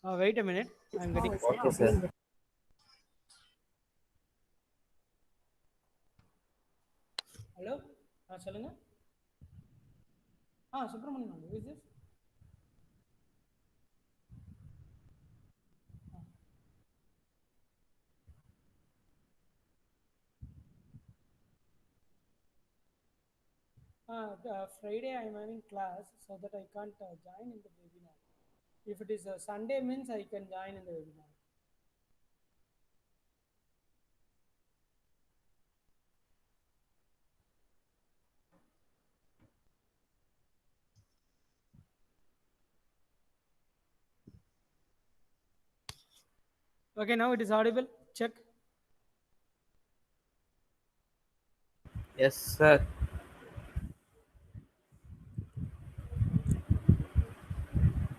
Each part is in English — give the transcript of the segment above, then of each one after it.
Wait a minute. I'm getting. Okay, sir. Hello. சொல்லுங்க. Subramanian. Who is this? Friday I'm having class, so that I can't join in the webinar. If it is Sunday means I can join in the webinar. Okay, now it is audible. Check. Yes, sir.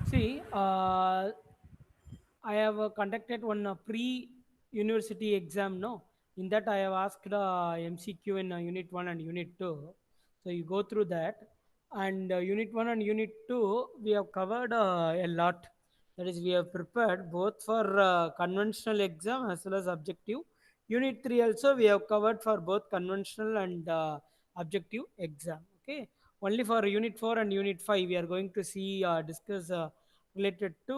See, I have conducted one pre-university exam. No, in that I have asked MCQ in Unit 1 and Unit 2. So you go through that, and Unit 1 and Unit 2 we have covered a lot. That is, we have prepared both for conventional exam as well as objective. Unit 3 also we have covered for both conventional and objective exam. Okay, only for Unit 4 and Unit 5 we are going to see discuss related to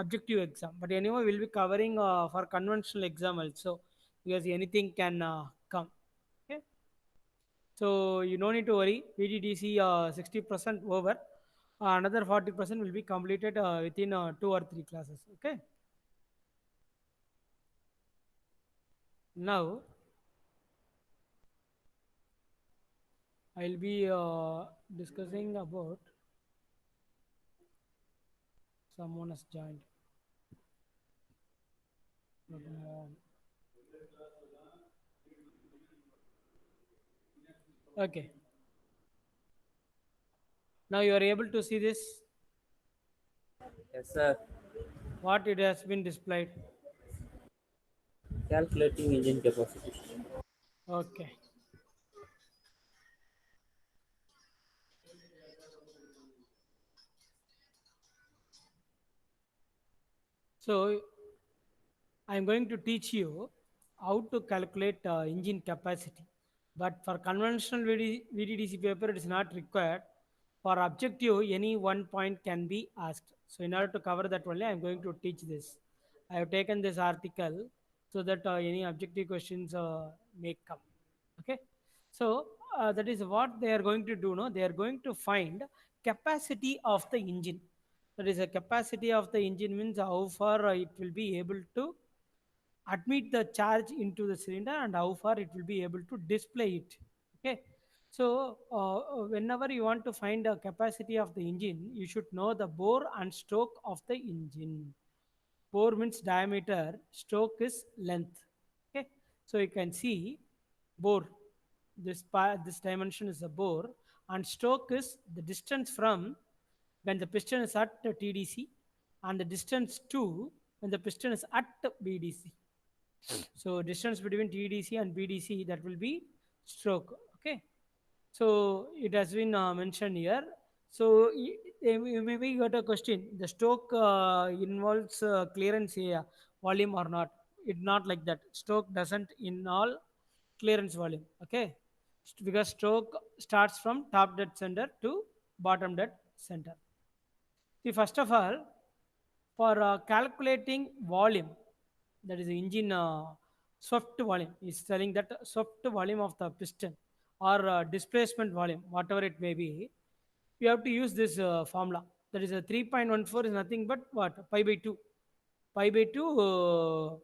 objective exam. But anyway, we'll be covering for conventional exam also, because anything can come. Okay, so you don't need to worry. VDDC 60% over. Another 40% will be completed within 2 or 3 classes. Okay. Now I'll be discussing about someone has joined. Okay. Now you are able to see this. Yes, sir. What it has been displayed. Calculating engine capacity. Okay. So I'm going to teach you how to calculate engine capacity. But for conventional VDDC paper, it is not required. For objective, any one point can be asked. So in order to cover that only, I'm going to teach this. I have taken this article so that any objective questions may come. Okay. So that is what they are going to do. No, they are going to find capacity of the engine. That is a capacity of the engine means how far it will be able to admit the charge into the cylinder and how far it will be able to display it. Okay, so whenever you want to find the capacity of the engine, you should know the bore and stroke of the engine. Bore means diameter, stroke is length. Okay, so you can see bore, this dimension is a bore, and stroke is the distance from when the piston is at TDC and the distance to when the piston is at BDC. So distance between TDC and BDC, that will be stroke. Okay. So it has been mentioned here. So you maybe got a question. The stroke involves clearance volume or not? It not like that. Stroke doesn't in all clearance volume. Okay, because stroke starts from top dead center to bottom dead center. See, first of all, for calculating volume, that is the engine swept volume, is telling that swept volume of the piston or displacement volume, whatever it may be, you have to use this formula. That is a 3.14 is nothing but what? Pi by 2. Pi by 2,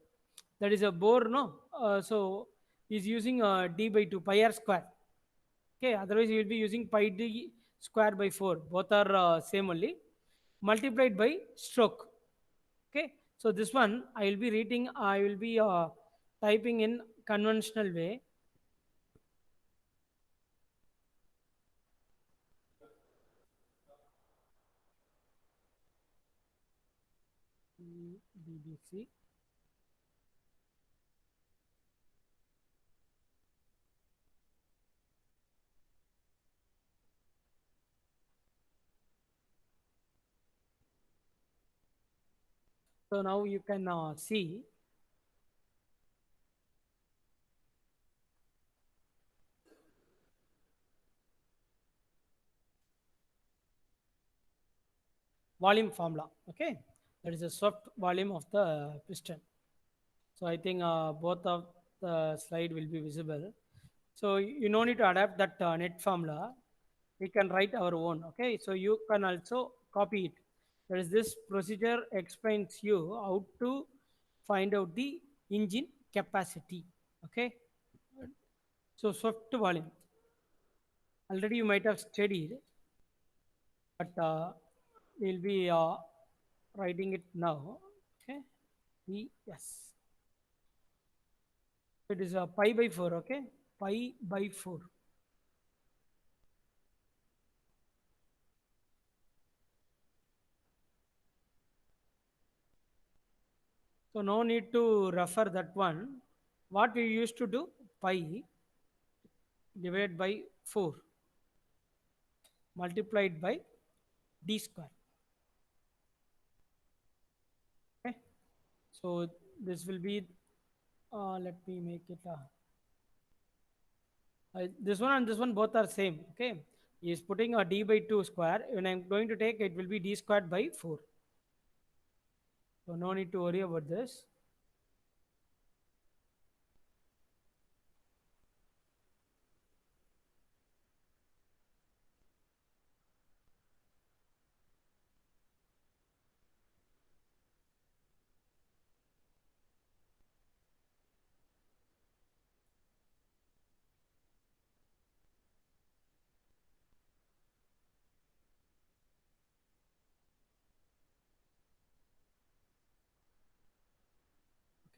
that is a bore, no? So is using d by 2, pi r square. Okay, otherwise you will be using pi d square by 4. Both are same only. Multiplied by stroke. Okay, so this one I will be reading, I will be typing in conventional way. BBC. So now you can see volume formula. Okay, that is the swept volume of the piston. So I think both of the slide will be visible. So you no need to adapt that net formula. We can write our own. Okay, so you can also copy it. That is, this procedure explains you how to find out the engine capacity. Okay, so swept volume. Already you might have studied, but we'll be writing it now. Okay, yes, it is pi by 4. Okay, pi by 4. So no need to refer that one. What we used to do, pi divided by 4 multiplied by d square. Okay. So this will be, let me make it, this one and this one both are same. Okay. He is putting a d by 2 square. When I'm going to take, it will be d squared by 4. So no need to worry about this.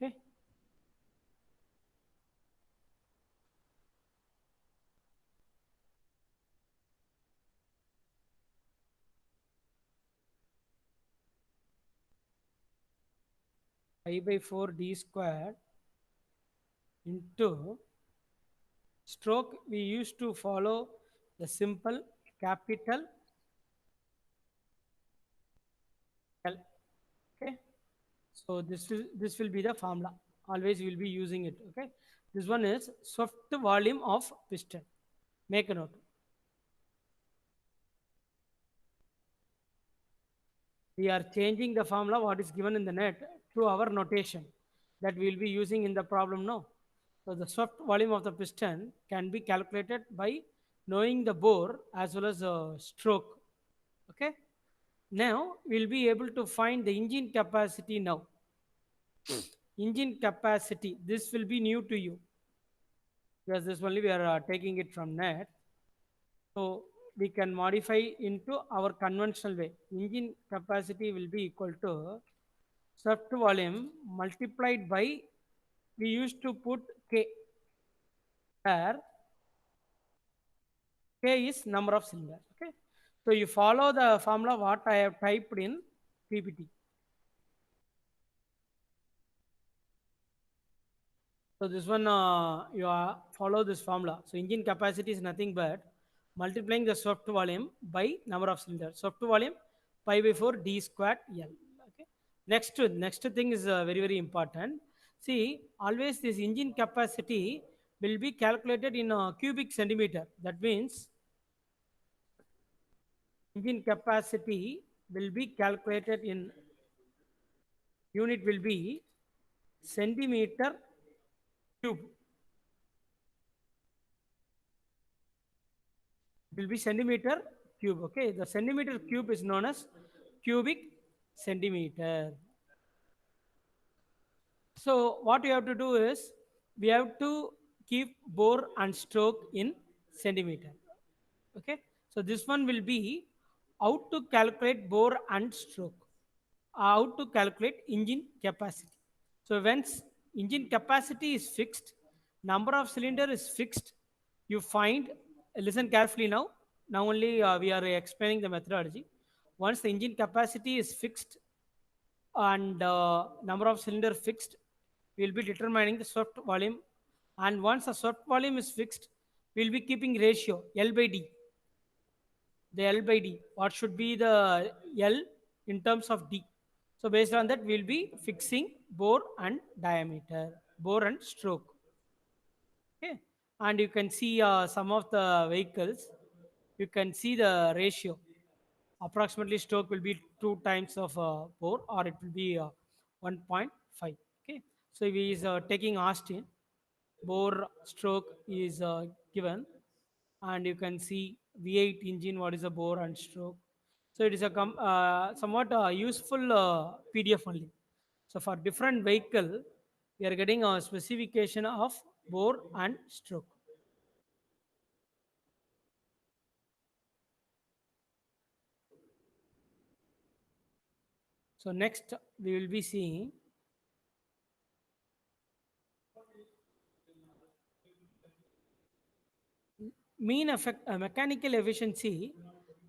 Okay. Pi by 4 d squared into stroke. We used to follow the simple capital L. Okay. So this will be the formula. Always we will be using it. Okay. This one is swept volume of piston. Make a note. We are changing the formula what is given in the net to our notation that we will be using in the problem now. So the swept volume of the piston can be calculated by knowing the bore as well as the stroke. Okay. Now we'll be able to find the engine capacity now. Engine capacity. This will be new to you because this only we are taking it from net. So we can modify into our conventional way. Engine capacity will be equal to swept volume multiplied by, we used to put K, where K is number of cylinders. Okay. So you follow the formula what I have typed in PPT. So this one you follow this formula. So engine capacity is nothing but multiplying the swept volume by number of cylinders. Swept volume pi by 4 d squared L. Okay. Next thing is very important. See, always this engine capacity will be calculated in cubic centimeter. That means engine capacity will be calculated in unit will be centimeter cube. Will be centimeter cube. Okay, the centimeter cube is known as cubic centimeter. So what you have to do is we have to keep bore and stroke in centimeter. Okay, so this one will be how to calculate bore and stroke, how to calculate engine capacity. So once engine capacity is fixed, number of cylinder is fixed, you find, listen carefully now. Now only we are explaining the methodology. Once the engine capacity is fixed and number of cylinder fixed, we will be determining the swept volume. And once the swept volume is fixed, we will be keeping ratio L by D. The L by D. What should be the L in terms of D? So based on that, we'll be fixing bore and diameter, bore and stroke. Okay, and you can see some of the vehicles. You can see the ratio. Approximately stroke will be two times of bore, or it will be 1.5. Okay, so he is taking Austin. Bore stroke is given, and you can see V8 engine. What is a bore and stroke? So it is a somewhat useful PDF only. So for different vehicle, we are getting a specification of bore and stroke. So next we will be seeing mechanical efficiency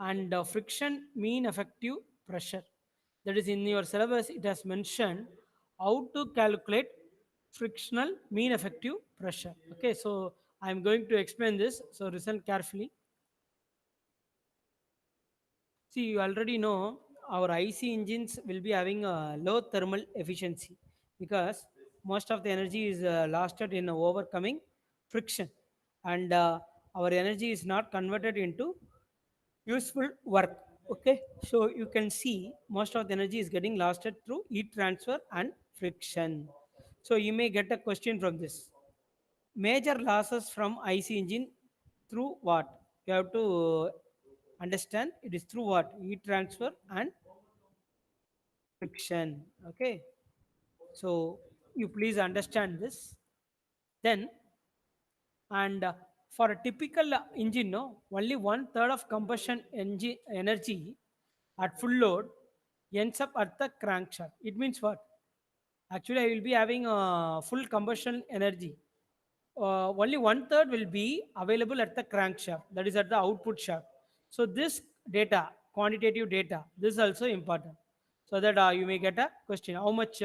and friction mean effective pressure. That is in your syllabus. It has mentioned how to calculate frictional mean effective pressure. Okay, so I am going to explain this. So listen carefully. See, you already know our IC engines will be having a low thermal efficiency because most of the energy is lasted in overcoming friction, and our energy is not converted into useful work. Okay, so you can see most of the energy is getting lasted through heat transfer and friction. So you may get a question from this. Major losses from IC engine through what? You have to understand it is through what? Heat transfer and friction. Okay, so you please understand this. Then, and for a typical engine, no, only one third of combustion engine energy at full load ends up at the crankshaft. It means what? Actually, I will be having full combustion energy. Only one third will be available at the crankshaft, that is at the output shaft. So this data, quantitative data, this is also important. So that you may get a question: how much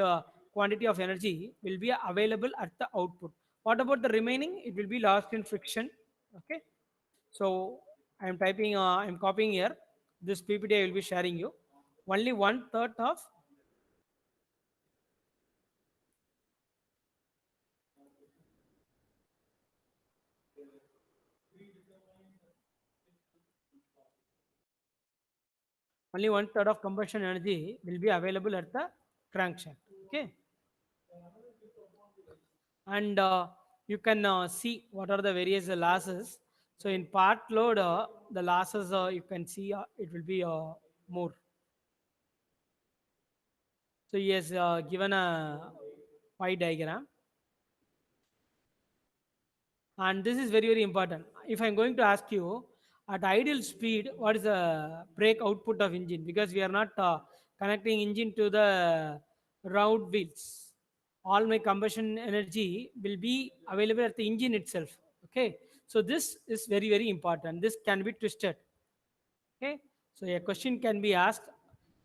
quantity of energy will be available at the output? What about the remaining? It will be lost in friction. Okay. So I am typing, I am copying here. This PPT I will be sharing you. Only one third of only one third of combustion energy will be available at the crankshaft. Okay, and you can see what are the various losses. So in part load, the losses you can see it will be more. So he has given a pie diagram, and this is very very important. If I'm going to ask you at ideal speed, what is the brake output of engine? Because we are not connecting engine to the round wheels, all my combustion energy will be available at the engine itself. Okay, so this is very very important. This can be twisted. Okay, so a question can be asked: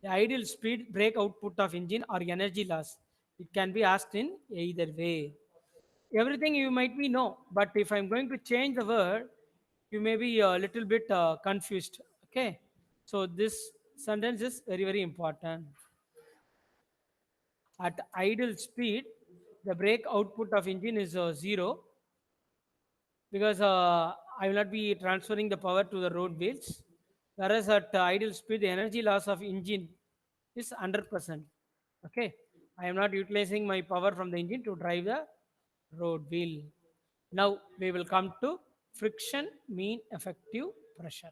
the ideal speed, brake output of engine, or energy loss. It can be asked in either way. Everything you might be know, but if I'm going to change the word, you may be a little bit confused. Okay, so this sentence is very very important. At idle speed, the brake output of engine is zero, because I will not be transferring the power to the road wheels. Whereas at idle speed, the energy loss of engine is 100%. Okay, I am not utilizing my power from the engine to drive the road wheel. Now we will come to friction mean effective pressure.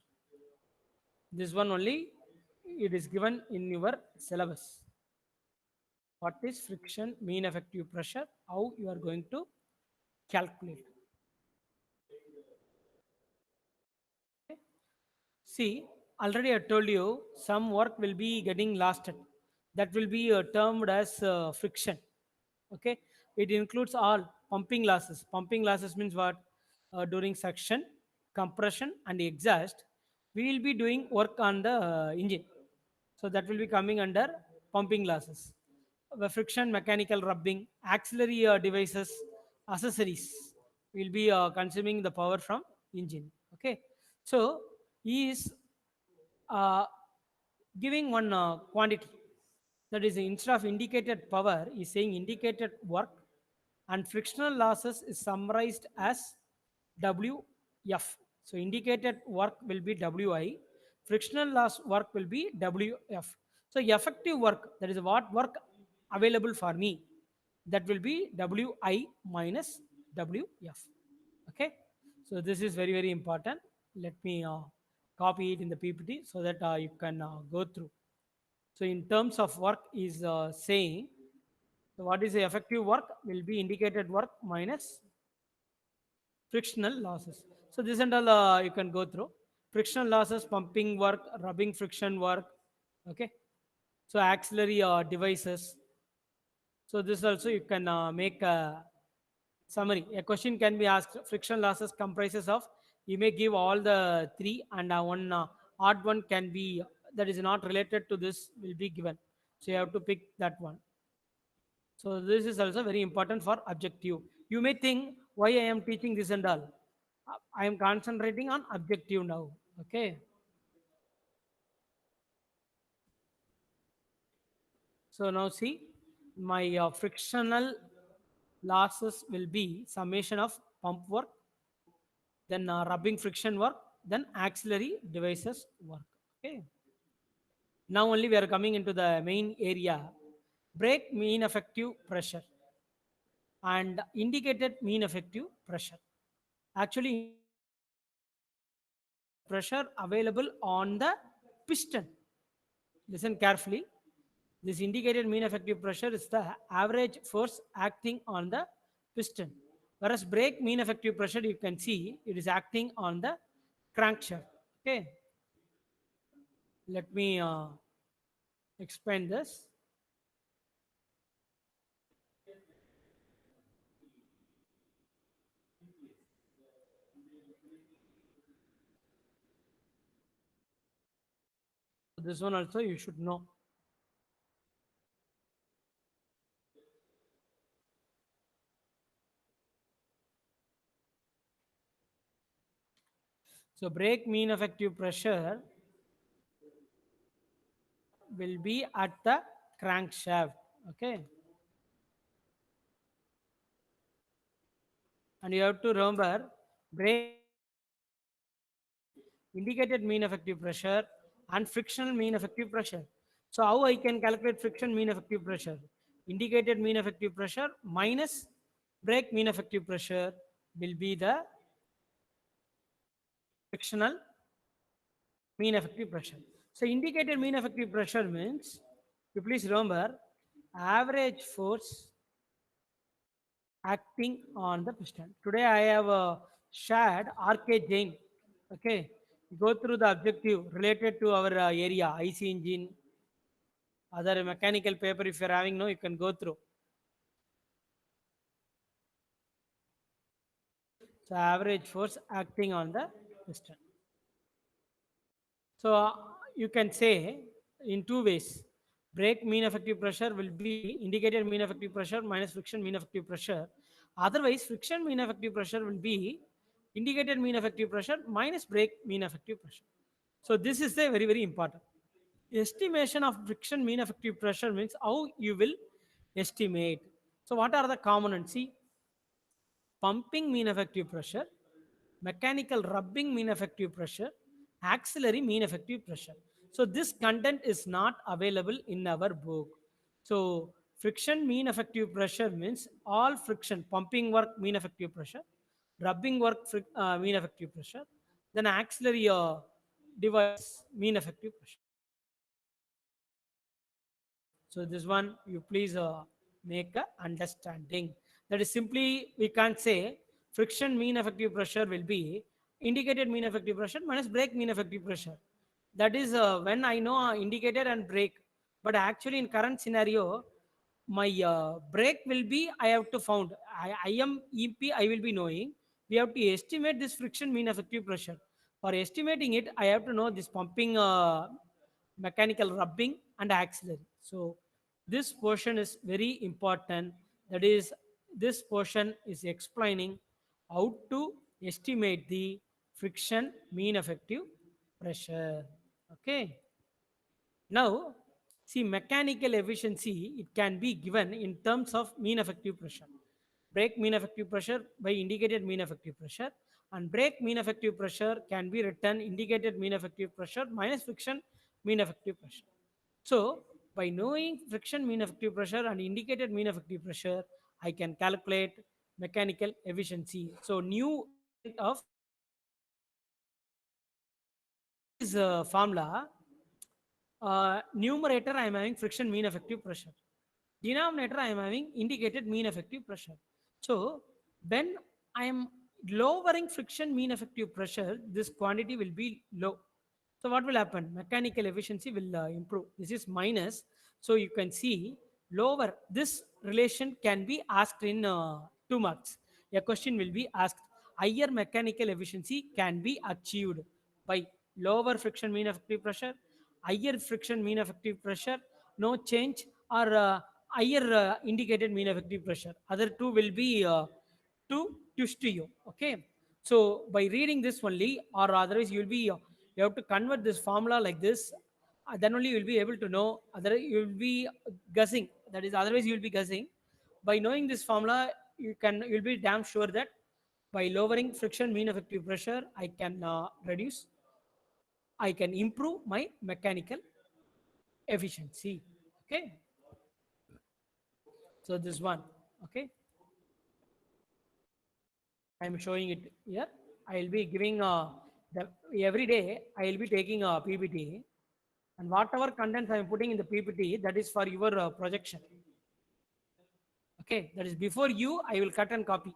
This one only, it is given in your syllabus. What is friction mean effective pressure? How you are going to calculate? See, already I told you some work will be getting lasted. That will be termed as friction. Okay, it includes all pumping losses. Pumping losses means what? During suction, compression, and exhaust, we will be doing work on the engine. So that will be coming under pumping losses. The friction, mechanical rubbing, auxiliary devices, accessories will be consuming the power from engine. Okay, so he is uh, giving one quantity. That is, instead of indicated power, is saying indicated work, and frictional losses is summarized as WF. So indicated work will be WI, frictional loss work will be WF. So effective work, that is what work available for me, that will be WI minus WF. Okay, so this is very very important. Let me copy it in the PPT so that you can go through. So in terms of work is saying, so what is the effective work will be indicated work minus frictional losses. So this and all you can go through. Frictional losses, pumping work, rubbing friction work. Okay. So auxiliary devices. So this also you can make a summary. A question can be asked. Friction losses comprises of. You may give all the three, and one odd one can be that is not related to this will be given. So you have to pick that one. So this is also very important for objective. You may think why I am teaching this and all. I am concentrating on objective now. Okay. So now see, my frictional losses will be summation of pump work, then rubbing friction work, then auxiliary devices work. Okay. Now only we are coming into the main area. Brake mean effective pressure and indicated mean effective pressure. Actually, pressure available on the piston. Listen carefully. This indicated mean effective pressure is the average force acting on the piston. Whereas brake mean effective pressure, you can see it is acting on the crankshaft. Okay, let me explain this. This one also you should know. So brake mean effective pressure will be at the crankshaft. Okay, and you have to remember brake indicated mean effective pressure and frictional mean effective pressure. So how I can calculate friction mean effective pressure? Indicated mean effective pressure minus brake mean effective pressure will be the frictional mean effective pressure. So indicated mean effective pressure means, you please remember, average force acting on the piston. Today I have shared RK Jain. Okay, go through the objective related to our area, IC engine, other mechanical paper. If you're having, no, you can go through. So average force acting on the piston. So you can say in two ways. Brake mean effective pressure will be indicated mean effective pressure minus friction mean effective pressure. Otherwise, friction mean effective pressure will be indicated mean effective pressure minus brake mean effective pressure. So this is a very very important. Estimation of friction mean effective pressure means how you will estimate. So what are the components? See, pumping mean effective pressure, mechanical rubbing mean effective pressure, auxiliary mean effective pressure. So this content is not available in our book. So friction mean effective pressure means all friction, pumping work mean effective pressure, rubbing work mean effective pressure, then auxiliary device mean effective pressure. So this one you please make a understanding. That is simply we can't say friction mean effective pressure will be indicated mean effective pressure minus brake mean effective pressure. That is when I know indicated and brake. But actually in current scenario, my brake will be I have to found. I am EP I will be knowing. We have to estimate this friction mean effective pressure. For estimating it, I have to know this pumping mechanical rubbing and auxiliary. So this portion is very important. That is, this portion is explaining how to estimate the friction mean effective pressure. Okay. Now See, mechanical efficiency, it can be given in terms of mean effective pressure. Brake mean effective pressure by indicated mean effective pressure, and brake mean effective pressure can be written indicated mean effective pressure minus friction mean effective pressure. So, by knowing friction mean effective pressure and indicated mean effective pressure, I can calculate mechanical efficiency. So, new element of in this formula, numerator I am having friction mean effective pressure. Denominator I am having indicated mean effective pressure. So when I am lowering friction mean effective pressure, this quantity will be low. So what will happen? Mechanical efficiency will improve. This is minus. So you can see lower. This relation can be asked in 2 marks. A question will be asked. Higher mechanical efficiency can be achieved by lower friction mean effective pressure, higher friction mean effective pressure, no change, or higher indicated mean effective pressure. Other two will be to twist to you. Okay. So by reading this only, or otherwise you have to convert this formula like this. Then only you will be able to know. Other you will be guessing. That is, otherwise you will be guessing. By knowing this formula, you'll be damn sure that by lowering friction mean effective pressure, I can improve my mechanical efficiency. Okay. So this one. Okay. I'm showing it here. I'll be giving the every day I'll be taking a PPT, and whatever contents I'm putting in the PPT, that is for your projection. Okay, that is before you. I will cut and copy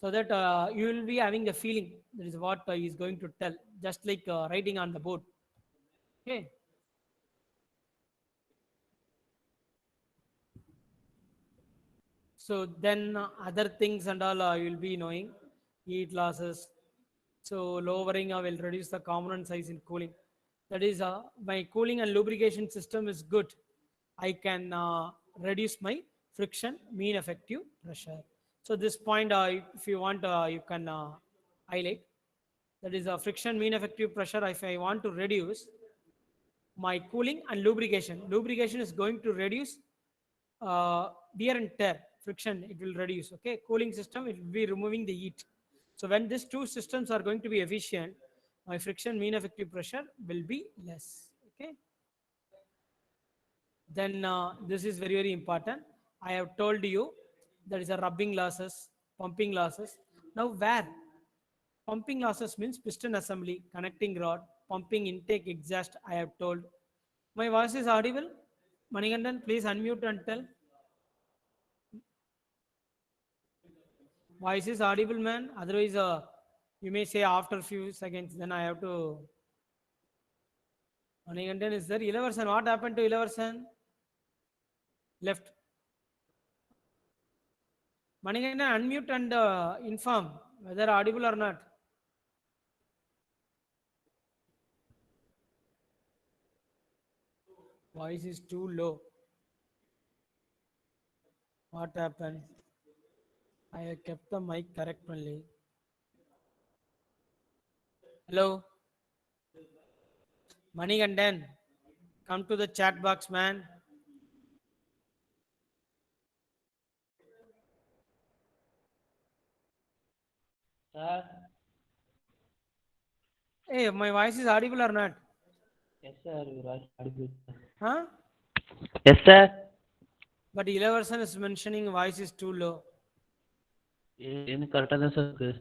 so that you will be having the feeling. That is what he is going to tell, just like writing on the board. Okay. So then other things and all you will be knowing, heat losses. So lowering will reduce the component size in cooling. That is, my cooling and lubrication system is good. I can reduce my friction mean effective pressure. So this point, if you want, you can highlight. That is a friction mean effective pressure. If I want to reduce my cooling and lubrication, lubrication is going to reduce wear and tear, friction, it will reduce. Okay, cooling system, it will be removing the heat. So when these two systems are going to be efficient, my friction mean effective pressure will be less. Okay, then this is very important. I have told you there is a rubbing losses, pumping losses. Now where pumping losses means piston assembly, connecting rod, pumping intake exhaust, I have told. My voice is audible? Manigandan, please unmute and tell. Voice is audible, man. Otherwise, you may say after a few seconds, then I have to. Manigandan is there. Ilavarsan, what happened to Ilavarsan? Left. Manigandan, unmute and inform whether audible or not. Voice is too low. What happened? I have kept the mic correct only. Hello, Manigandan, come to the chat box, man. Sir, Hey, my voice is audible or not? yes, sir. You are audible. Huh? Yes, sir. But Ilavarsan is mentioning voice is too low. In correct sir.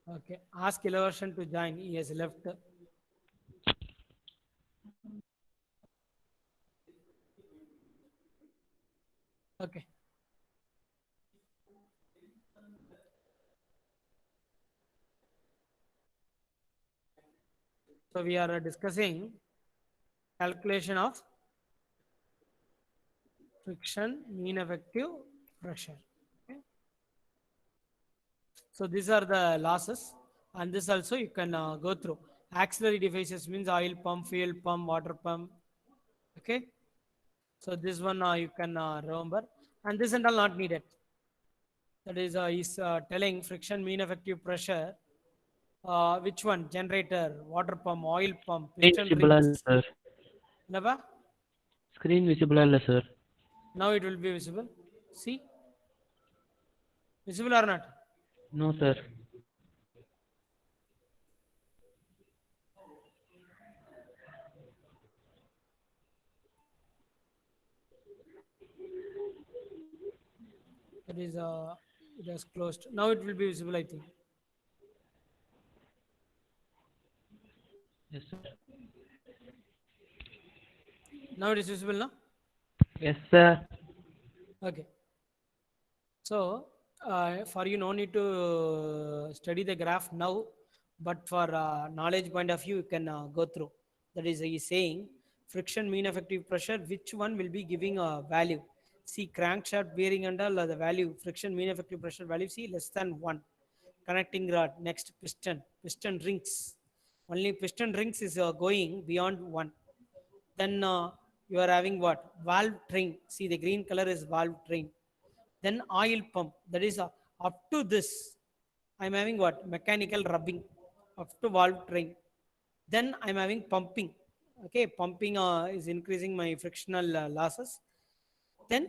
Okay, ask Ilavarsan to join. He has left. Okay. So we are discussing calculation of friction mean effective pressure. Okay. So these are the losses, and this also you can go through. Auxiliary devices means oil pump, fuel pump, water pump. Okay. So this one you can remember, and this and all not needed. That is telling friction mean effective pressure. Which one? Generator, water pump, oil pump, piston Invisible, rings. sir. Never? Screen visible ಅಲ್ಲ sir. Now it will be visible. See, visible or not? No sir. That is, it has closed. Now it will be visible, I think. Yes sir. Now it is visible, no? Yes sir. Okay. So, for you, no need to study the graph now, but for knowledge point of view, you can go through. That is, he is saying friction mean effective pressure, which one will be giving a value. See, crankshaft bearing and all the value, friction mean effective pressure value, see less than 1. Connecting rod, next piston rings. Only piston rings is going beyond 1. Then you are having what? Valve train. See, the green color is valve train. Then oil pump, that is up to this I'm having what? Mechanical rubbing up to valve train. Then I'm having pumping. Okay, pumping is increasing my frictional losses. Then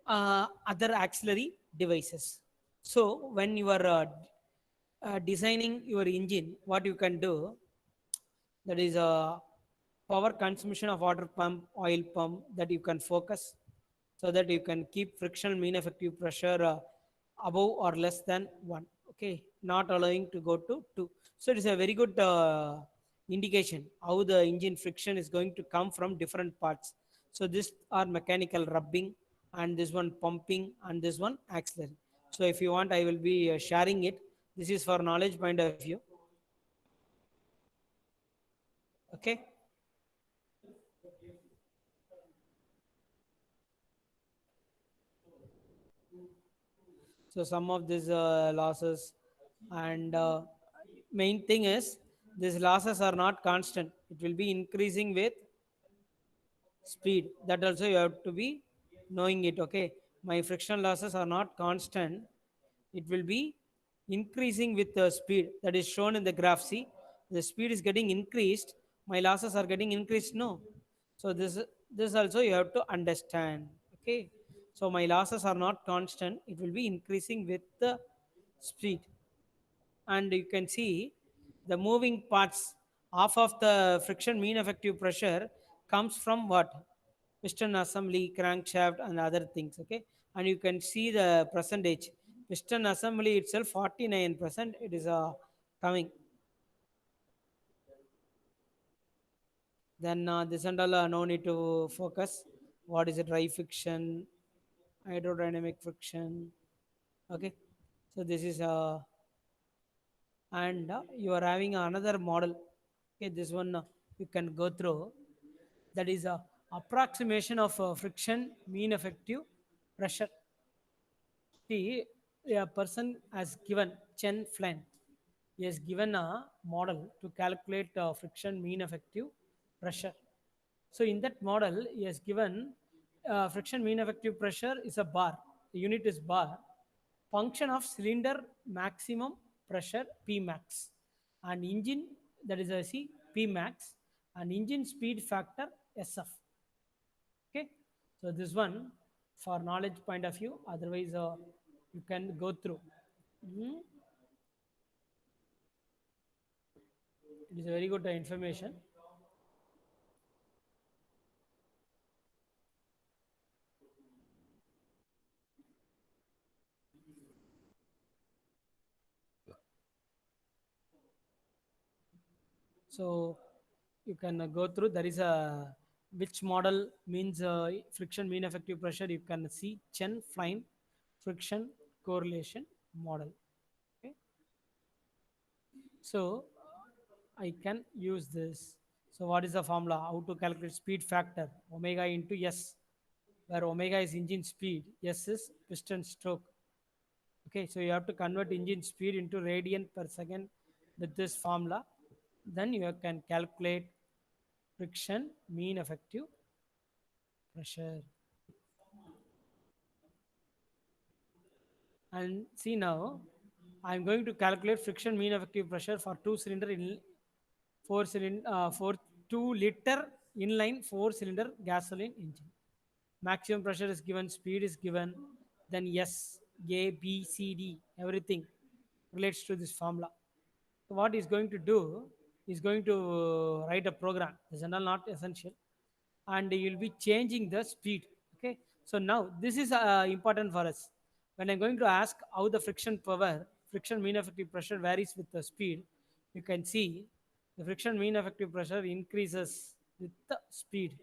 other auxiliary devices. So when you are designing your engine, what you can do, that is a power consumption of water pump, oil pump, that you can focus, so that you can keep frictional mean effective pressure above or less than 1. Okay, not allowing to go to 2. So it is a very good indication how the engine friction is going to come from different parts. So this are mechanical rubbing, and this one pumping, and this one auxiliary. So if you want, I will be sharing it. This is for knowledge point of view. Okay. So some of these losses, and main thing is these losses are not constant. It will be increasing with speed. That also you have to be knowing it. Okay, my friction losses are not constant. It will be increasing with the speed that is shown in the graph. See, the speed is getting increased. My losses are getting increased. No, so this also you have to understand. Okay, so my losses are not constant. It will be increasing with the speed. And you can see the moving parts half of the friction mean effective pressure comes from what? Piston assembly, crankshaft, and other things. Okay, and you can see the percentage. Piston assembly itself 49%. It is coming. Then this and all no need to focus. What is it? Dry friction, hydrodynamic friction. Okay, so this is and you are having another model. Okay, this one you can go through. That is a approximation of friction mean effective pressure. See, a person has given Chen Flynn. He has given a model to calculate friction mean effective pressure. So in that model, he has given friction mean effective pressure is a bar. The unit is bar. Function of cylinder maximum pressure P max, and engine, that is a C P max, and engine speed factor SF. Okay, so this one for knowledge point of view. Otherwise, you can go through. Mhm. It is a very good information. So you can go through. There is a which model means friction mean effective pressure. You can see Chen Flynn friction correlation model. Okay, so I can use this. So what is the formula? How to calculate speed factor? Omega into S, where omega is engine speed, S is piston stroke. Okay, so you have to convert engine speed into radian per second with this formula. Then you can calculate friction mean effective pressure. And see now, I'm going to calculate friction mean effective pressure for two cylinder in 4 cylinder for 2 liter inline four cylinder gasoline engine. Maximum pressure is given, speed is given, then S, A, B, C, D, everything relates to this formula. So what he's going to do is going to write a program. This is not essential, and you'll be changing the speed. Okay. So now this is important for us. When I'm going to ask how the friction mean effective pressure varies with the speed, you can see the friction mean effective pressure increases with the speed.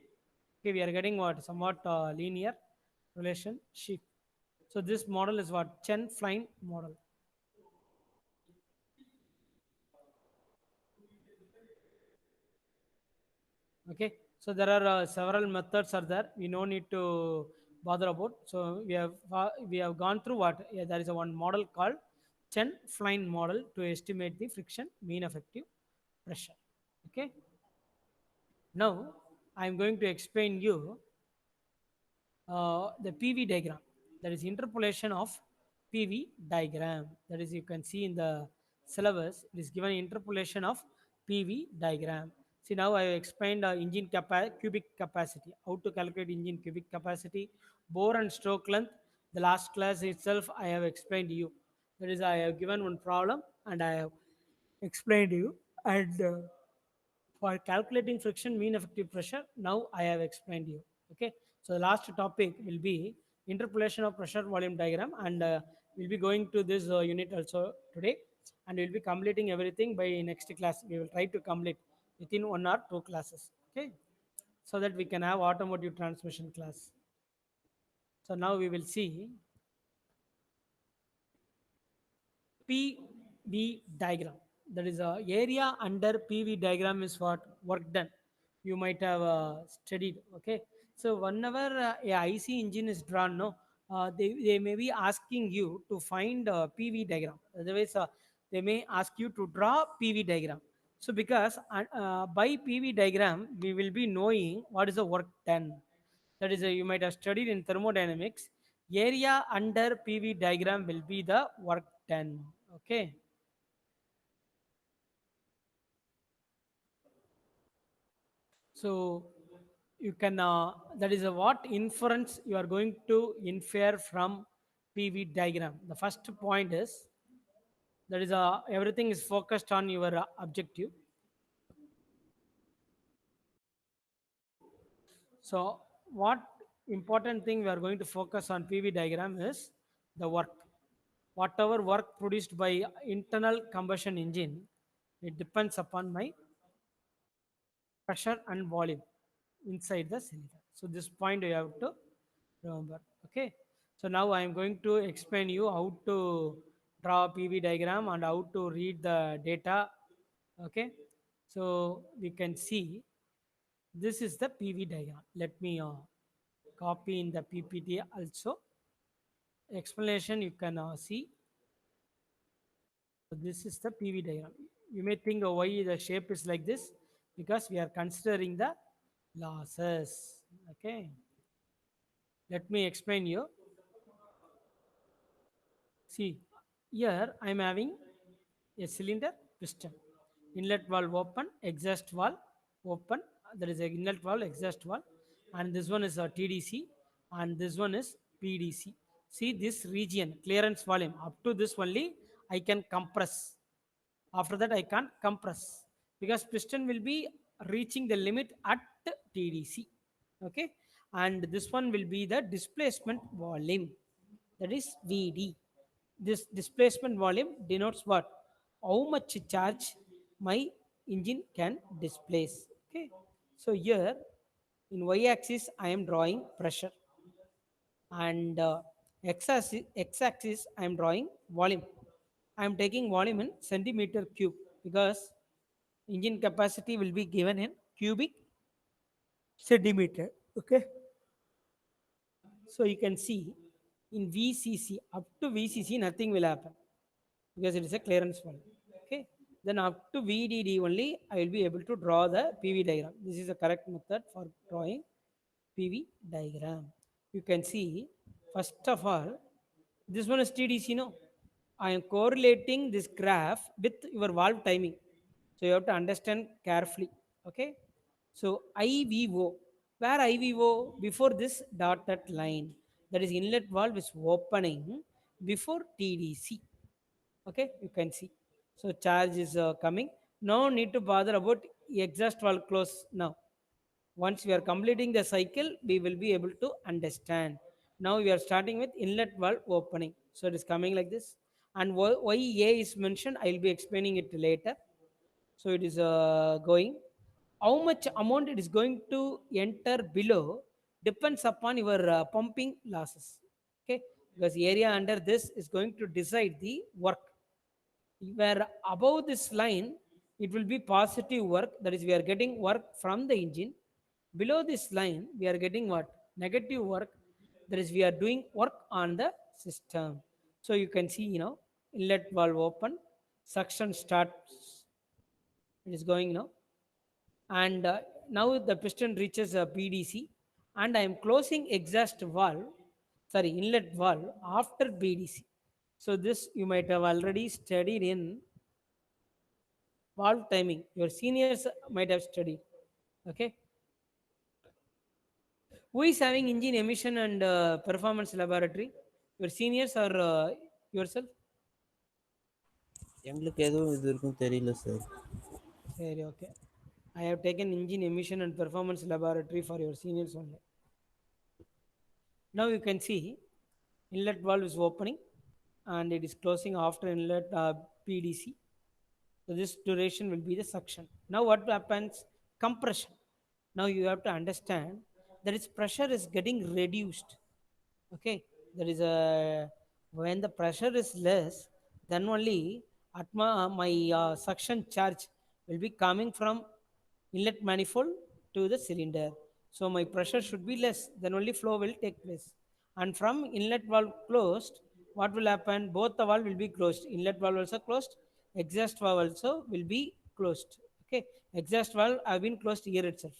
Okay, we are getting what somewhat linear relationship. So this model is what Chen Flynn model. Okay, so there are several methods are there. We no need to bother about. So we have gone through what, yeah, there is a one model called Chen Flynn model to estimate the friction mean effective pressure. Okay, now I am going to explain you the PV diagram. That is interpolation of PV diagram. That is, you can see in the syllabus, it is given interpolation of PV diagram. See, now I have explained cubic capacity, how to calculate engine cubic capacity, bore and stroke length. The last class itself, I have explained to you. That is, I have given one problem and I have explained to you. And for calculating friction mean effective pressure, now I have explained you. Okay. So the last topic will be interpolation of pressure volume diagram, and we'll be going to this unit also today, and we'll be completing everything by next class. We will try to complete within 1 or 2 classes. Okay. So that we can have automotive transmission class. So now we will see PV diagram. That is a area under PV diagram is what work done. You might have studied. Okay, so whenever a IC engine is drawn, no, they may be asking you to find a PV diagram. Otherwise, they may ask you to draw PV diagram. So because by PV diagram, we will be knowing what is the work done. That is, you might have studied in thermodynamics. Area under PV diagram will be the work done. Okay. So you can, that is a what inference you are going to infer from PV diagram. The first point is that is everything is focused on your objective. So what important thing we are going to focus on PV diagram is the work. Whatever work produced by internal combustion engine, it depends upon my pressure and volume inside the cylinder. So this point you have to remember. Okay. So now I am going to explain you how to draw a PV diagram and how to read the data. Okay. So we can see this is the PV diagram. Let me copy in the PPT also. Explanation you can see. So this is the PV diagram. You may think why the shape is like this, because we are considering the losses. Okay. Let me explain you. See, here I am having a cylinder piston. Inlet valve open, exhaust valve open. There is an inlet valve, exhaust valve, and this one is a TDC, and this one is PDC. See this region, clearance volume. Up to this only, I can compress. After that, I can't compress because piston will be reaching the limit at TDC. Okay, and this one will be the displacement volume, that is VD. This displacement volume denotes what? How much charge my engine can displace. Okay, so here in y-axis I am drawing pressure, and x-axis I am drawing volume. I am taking volume in centimeter cube because engine capacity will be given in cubic centimeter. Okay, so you can see in VCC, up to VCC nothing will happen because it is a clearance valve. Okay, then up to VDD only I will be able to draw the PV diagram. This is the correct method for drawing PV diagram. You can see, first of all, this one is TDC. No, I am correlating this graph with your valve timing. So you have to understand carefully. Okay. So IVO, where IVO before this dotted line, that is inlet valve is opening before TDC. Okay, you can see. So charge is coming. No need to bother about exhaust valve close now. Once we are completing the cycle, we will be able to understand. Now we are starting with inlet valve opening. So it is coming like this. And why A is mentioned, I will be explaining it later. So it is going. How much amount it is going to enter below depends upon your pumping losses. Okay, because area under this is going to decide the work. Where above this line, it will be positive work. That is, we are getting work from the engine. Below this line, we are getting what? Negative work. That is, we are doing work on the system. So you can see, inlet valve open, suction starts. It is going now, and now the piston reaches a BDC, and I am closing exhaust valve, sorry, inlet valve after BDC. So this you might have already studied in valve timing. Your seniors might have studied. Okay, who is having engine emission and performance laboratory? Your seniors or yourself? எங்களுக்கு எதுவும் இது இருக்கும் தெரியல sir. Very okay. I have taken engine emission and performance laboratory for your seniors only. Now you can see inlet valve is opening and it is closing after inlet PDC. So this duration will be the suction. Now what happens? Compression. Now you have to understand that its pressure is getting reduced. Okay, there is a when the pressure is less, then only my suction charge will be coming from inlet manifold to the cylinder. So my pressure should be less, then only flow will take place. And from inlet valve closed, what will happen? Both the valve will be closed. Inlet valve also closed, exhaust valve also will be closed. Okay, exhaust valve have been closed here itself.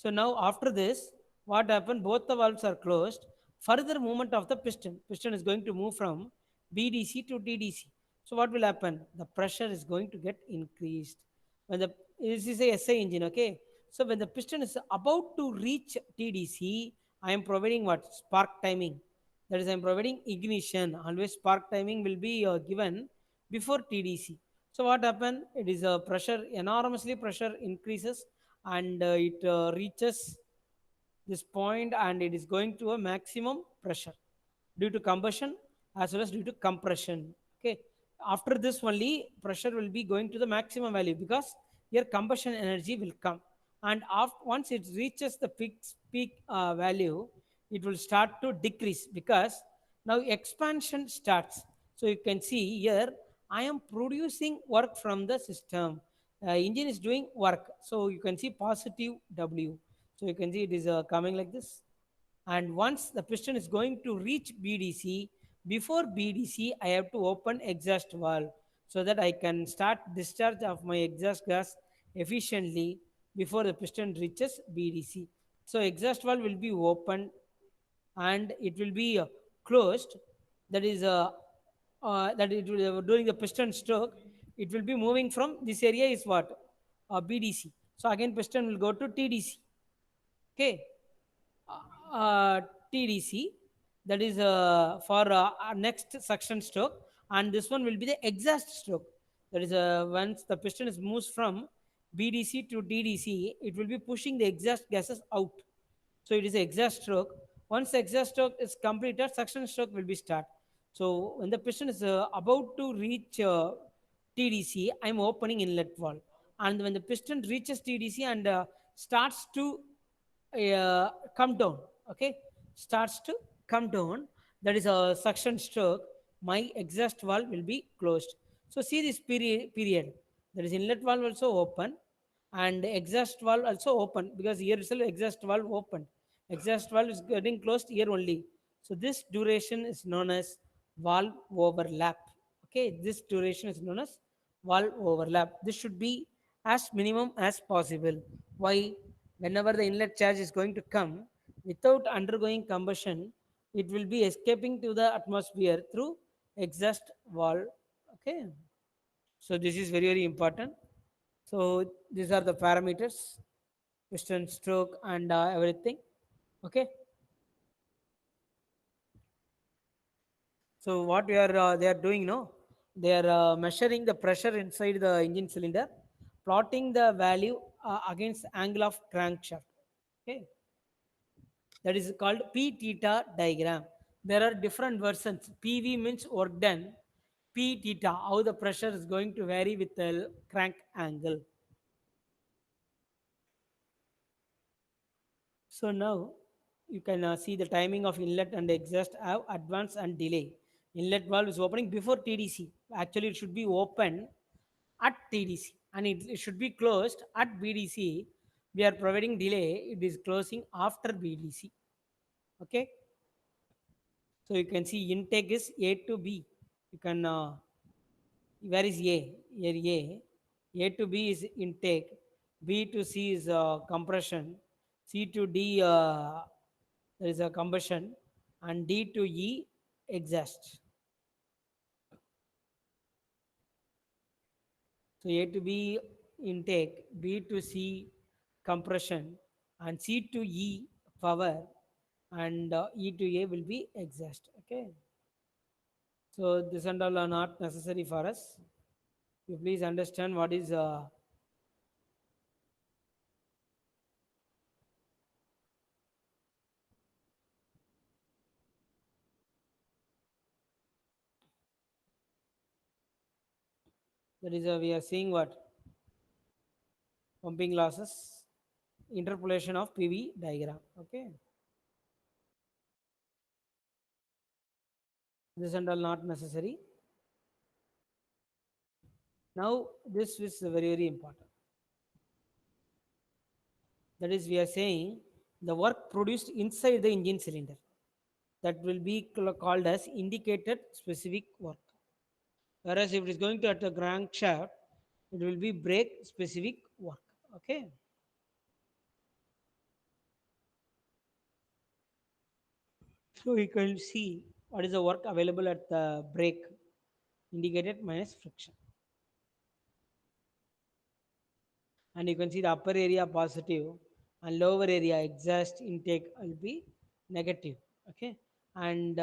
So now after this, what happened? Both the valves are closed. Further movement of the piston. Piston is going to move from BDC to TDC. So what will happen? The pressure is going to get increased. When the this is a SI engine, okay? So when the piston is about to reach TDC, I am providing what? Spark timing. That is, I am providing ignition. Always spark timing will be given before TDC. So what happened? It is a pressure, enormously pressure increases, and it reaches this point and it is going to a maximum pressure due to combustion as well as due to compression. Okay, after this only pressure will be going to the maximum value because here combustion energy will come, and once it reaches the peak value, it will start to decrease because now expansion starts. So you can see here I am producing work from the system. Engine is doing work, so you can see positive W. So you can see it is coming like this. And once the piston is going to reach BDC, before BDC, I have to open exhaust valve so that I can start discharge of my exhaust gas efficiently before the piston reaches BDC. So exhaust valve will be open and it will be closed. That is that it will during the piston stroke, it will be moving from this area is what BDC. So again piston will go to TDC. Okay, uh, TDC, that is for our next suction stroke, and this one will be the exhaust stroke. That is once the piston is moves from BDC to TDC, it will be pushing the exhaust gases out. So it is a exhaust stroke. Once the exhaust stroke is completed, suction stroke will be start. So when the piston is about to reach TDC, I'm opening inlet valve, and when the piston reaches TDC and starts to come down, okay, starts to come down, that is a suction stroke, my exhaust valve will be closed. So see this period, there is inlet valve also open and exhaust valve also open because here itself exhaust valve open, exhaust valve is getting closed here only. So this duration is known as valve overlap. Okay, this duration is known as valve overlap. This should be as minimum as possible. Why? Whenever the inlet charge is going to come without undergoing combustion, it will be escaping to the atmosphere through exhaust valve. Okay, so this is very very important. So these are the parameters. western stroke and everything. Okay. So what they are doing, no, they are measuring the pressure inside the engine cylinder, plotting the value against angle of crankshaft. Okay, that is called p theta diagram. There are different versions. PV means work done. P theta, how the pressure is going to vary with the crank angle. So now you can see the timing of inlet and exhaust have advance and delay. Inlet valve is opening before TDC. Actually, it should be open at TDC and it should be closed at BDC. We are providing delay. It is closing after BDC. Okay. So you can see intake is A to B. You can where is A? Here A. A to B is intake. B to C is compression. C to D there is a combustion, and D to E exhaust. So A to B intake, B to C compression, and C to E power, and E to A will be exhaust. Okay. So this and all are not necessary for us. You please understand what is that is we are seeing what pumping losses, interpolation of PV diagram. Okay. This and all not necessary. Now this is very very important. That is, we are saying the work produced inside the engine cylinder, that will be called as indicated specific work. Whereas if it is going to at the crankshaft, it will be brake specific work. Okay. So you can see what is the work available at the brake, indicated minus friction. And you can see the upper area positive and lower area exhaust intake will be negative. Okay. And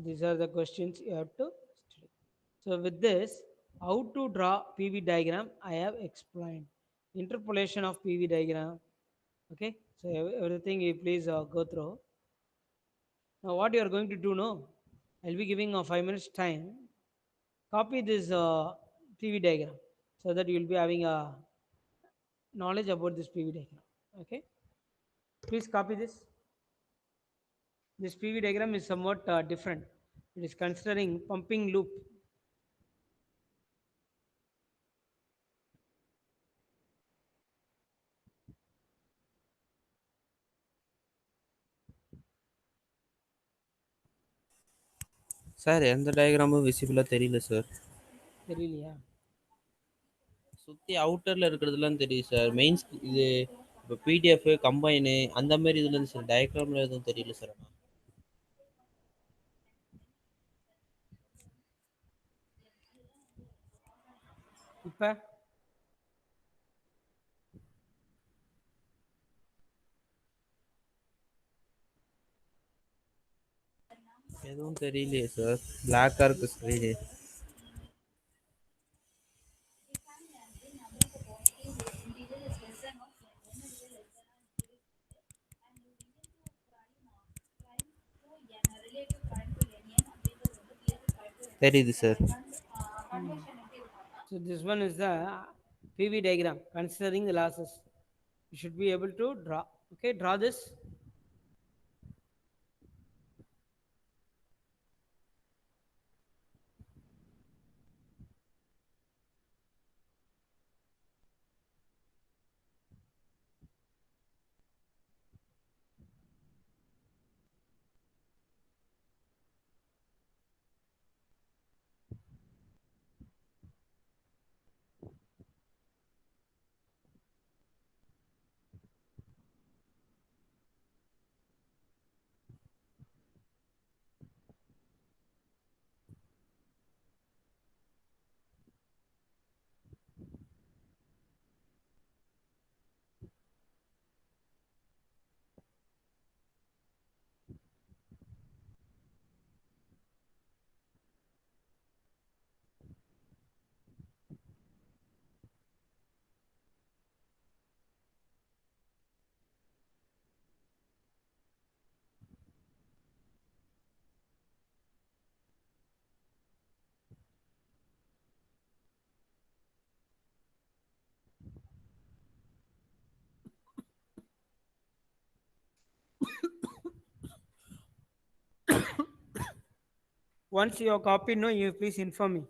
these are the questions you have to study. So with this, how to draw PV diagram, I have explained. Interpolation of PV diagram. Okay. So everything you please go through. Now what you are going to do now, I'll be giving a 5 minutes time. Copy this PV diagram so that you will be having a knowledge about this PV diagram. Okay. Please copy this. This PV diagram is somewhat different. It is considering pumping loop. Sir எந்த டயக்ராமும் விசிபிளாக தெரியல sir. தெரியலையா? சுற்றி அவுட்டரில் இருக்கிறதுலாம் தெரியுது sir. Mains இது இப்போ பிடிஎஃப் கம்பைனு அந்த மாதிரி இதில் இருந்து சார் டயக்ராமில் எதுவும் தெரியல சார். ஆனால் இப்போ எதுவும் தெரியலையே சார். பிளாக்காக இருக்குது ஸ்க்ரீனு. தெரியுது sir. so this one is the PV diagram considering the losses. You should be able to draw. Okay, draw this. Once you have copied, no, you please inform me.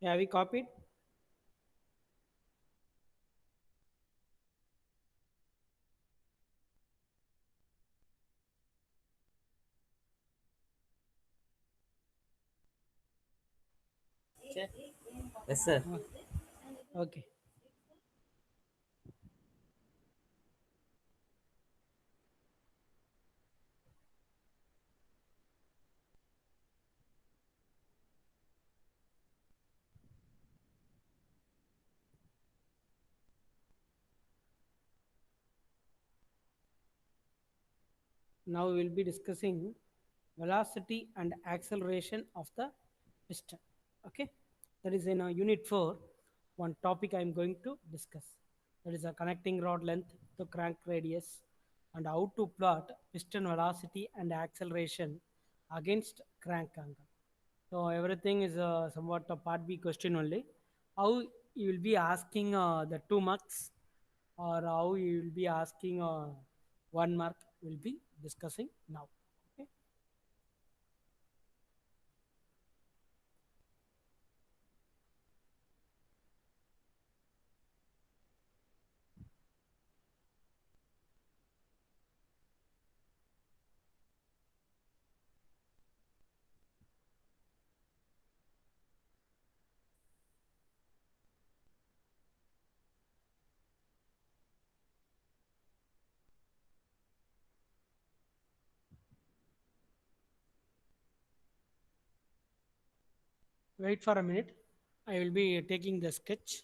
Have we copied? Yes, sir. Uh, okay. Now we will be discussing velocity and acceleration of the piston. Okay, that is in unit 4. One topic I am going to discuss, that is a connecting rod length to crank radius and how to plot piston velocity and acceleration against crank angle. So everything is somewhat a part B question only. How you will be asking the 2 marks, or how you will be asking 1 mark, will be discussing now. Okay. Wait for a minute. I will be taking the sketch.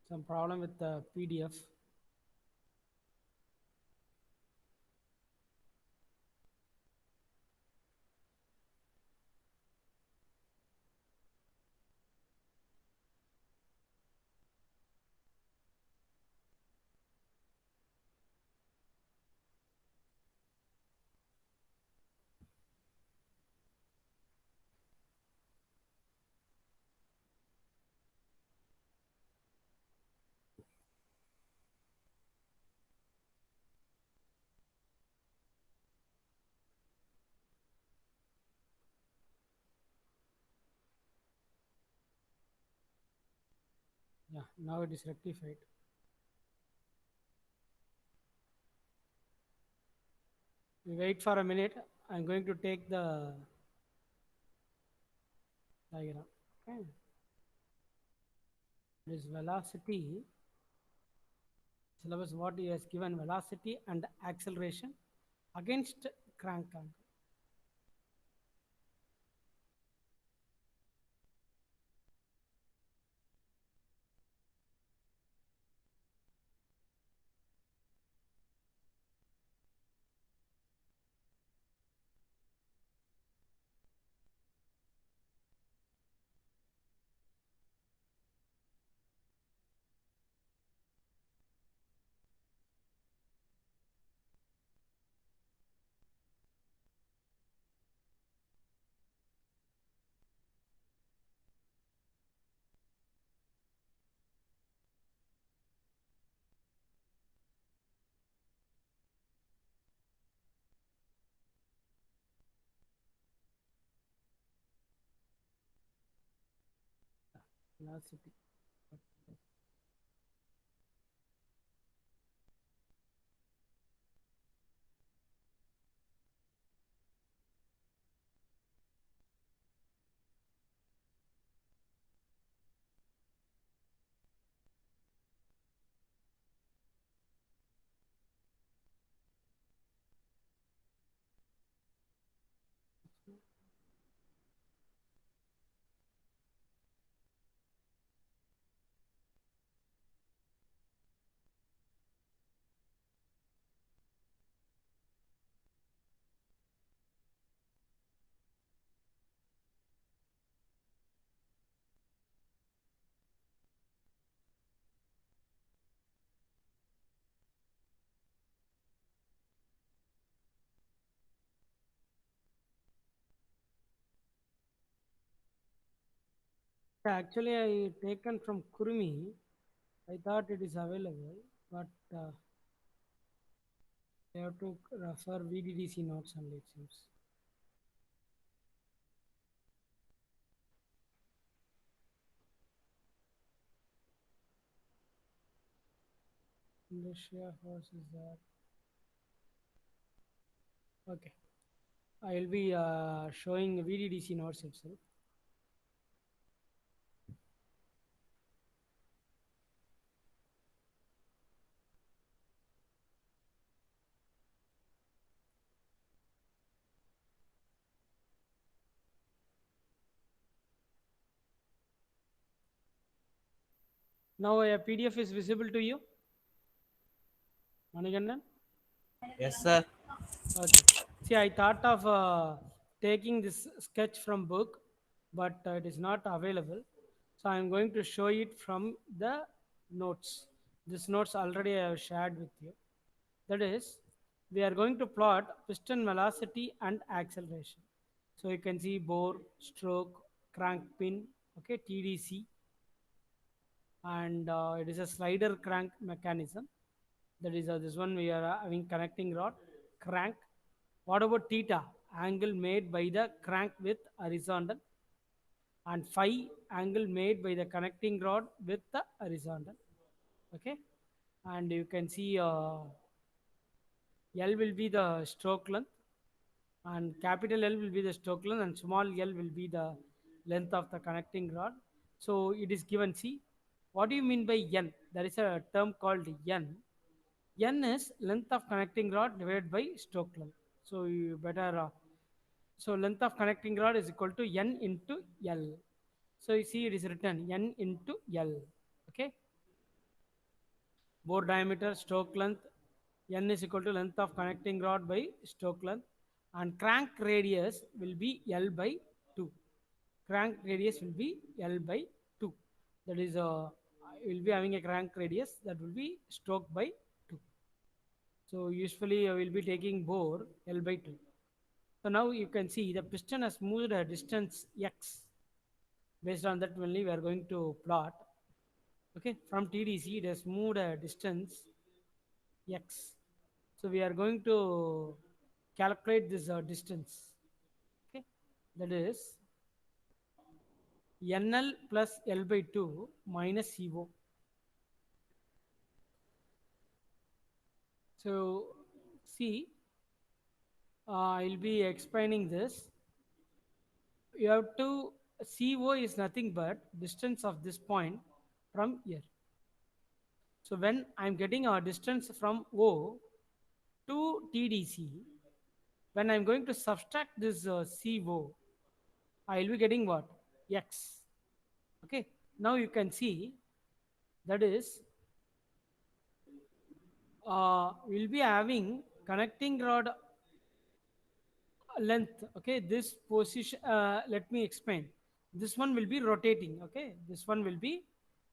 Some problem with the PDF. Yeah, now it is rectified. We wait for a minute. I'm going to take the diagram. Okay. This velocity, syllabus what he has given velocity and acceleration against crank angle. Velocity. Yeah, actually, I taken from Kurmi. I thought it is available, but I have to refer VDDC notes only, it seems. Inertia force is there. Okay. I will be showing VDDC notes itself. Now a PDF is visible to you, Manigandan? Yes, sir. Okay. See, I thought of taking this sketch from book, but it is not available. So I am going to show it from the notes. This notes already I have shared with you. That is, we are going to plot piston velocity and acceleration. So you can see bore, stroke, crank pin, okay, TDC, and it is a slider crank mechanism. That is this one we are having connecting rod, crank. What about theta? Angle made by the crank with horizontal, and phi angle made by the connecting rod with the horizontal. Okay, and you can see L will be the stroke length, and capital L will be the stroke length, and small L will be the length of the connecting rod. So it is given. See, what do you mean by N? There is a term called N. N is length of connecting rod divided by stroke length. So you better. So length of connecting rod is equal to N into L. So you see it is written N into L. Okay. bore diameter, stroke length, n is equal to length of connecting rod by stroke length, and crank radius will be L by 2. Crank radius will be L by 2. That is, will be having a crank radius that will be stroke by 2. So usually I will be taking bore L by 2. So now you can see the piston has moved a distance x. Based on that only we are going to plot. Okay, from TDC it has moved a distance x. So we are going to calculate this distance. Okay, that is NL plus L by 2 minus CO. So see, I'll be explaining this. You have to CO is nothing but distance of this point from here. So when I'm getting a distance from O to TDC, when I'm going to subtract this CO, I'll be getting what? X. Okay. Now you can see that is we'll be having connecting rod length. Okay. This position, let me explain. This one will be rotating. Okay. This one will be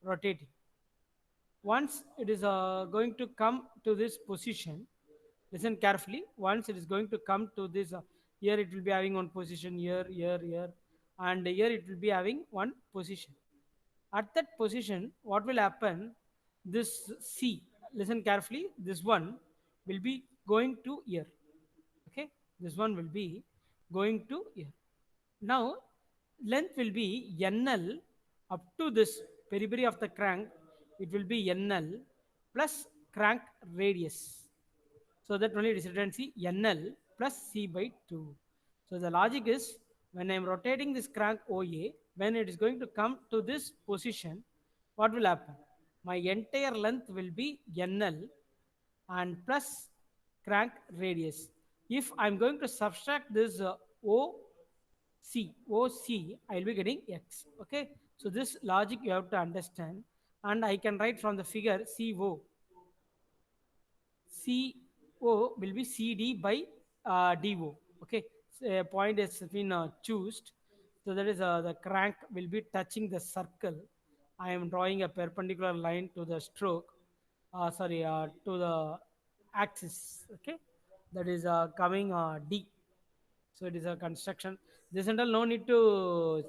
rotating. Once it is going to come to this position, listen carefully. Once it is going to come to this, here it will be having one position, here, and here it will be having one position. At that position, what will happen? This C, listen carefully, this one will be going to here. Okay, this one will be going to here. Now, length will be NL up to this periphery of the crank. It will be NL plus crank radius. So that only resultancy NL plus C by 2. So the logic is when I am rotating this crank OA, when it is going to come to this position, what will happen? My entire length will be NL and plus crank radius. If I'm going to subtract this OC, I'll be getting X. Okay, so this logic you have to understand, and I can write from the figure CO will be CD by DO. Okay, so a point has been chosen. So that is the crank will be touching the circle. I am drawing a perpendicular line to the stroke. To the axis. Okay, that is coming D. So it is a construction. This and all no need to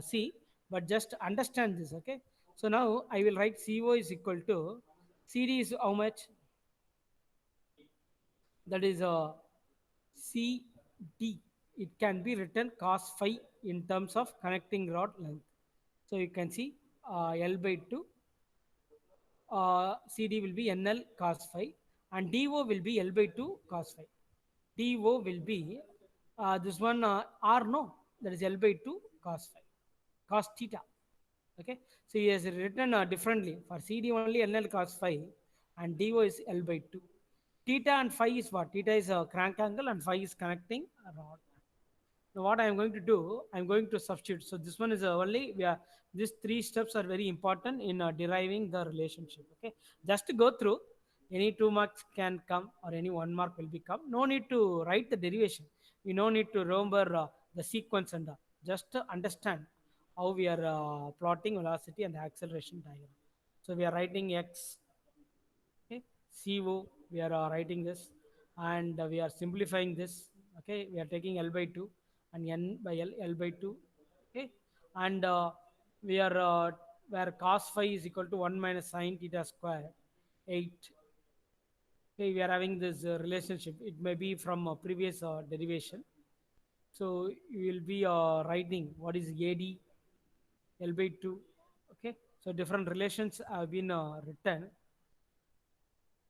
see, but just understand this. Okay. So now I will write CO is equal to CD is how much? That is CD. It can be written cos phi in terms of connecting rod length. So you can see L by 2, CD will be NL cos phi, and DO will be L by 2 cos phi. DO will be this one R no, that is L by 2 cos phi, cos theta. Okay, so he has written differently. For CD only NL cos phi, and DO is L by 2. Theta and phi is what? Theta is a crank angle and phi is connecting a rod. Now what I am going to do, I am going to substitute. So this one is only, these three steps are very important in deriving the relationship. Okay, just to go through, any 2 marks can come or any 1 mark will become. No need to write the derivation. You no need to remember the sequence and just to understand how we are plotting velocity and acceleration diagram. So we are writing x. Okay, CO, we are writing this, and we are simplifying this. Okay, we are taking L by 2 and N by L by 2. Okay, and we are where cos phi is equal to 1 minus sine theta square 8. Okay, we are having this relationship. It may be from previous derivation. So you will be writing what is AD L by 2. Okay, so different relations have been written,